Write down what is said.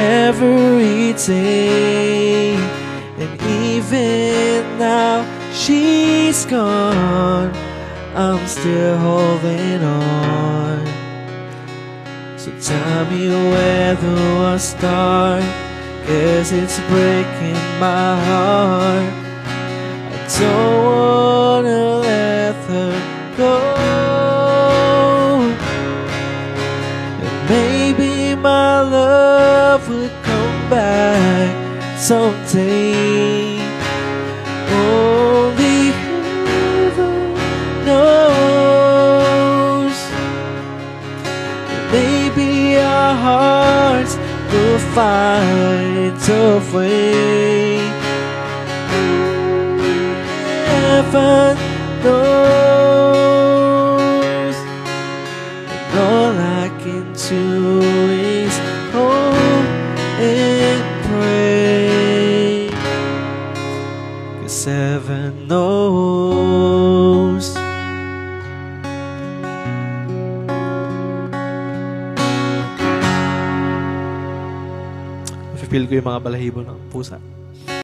every day. And even now she's gone, I'm still holding on. So tell me where do I start, 'cause it's breaking my heart. I don't wanna let her go. And maybe my love will come back someday. Only heaven knows. Maybe our hearts will find a way. Heaven knows. And all I can do is hope and pray, 'cause heaven knows. Feel ko yung mga balahibo ng pusa.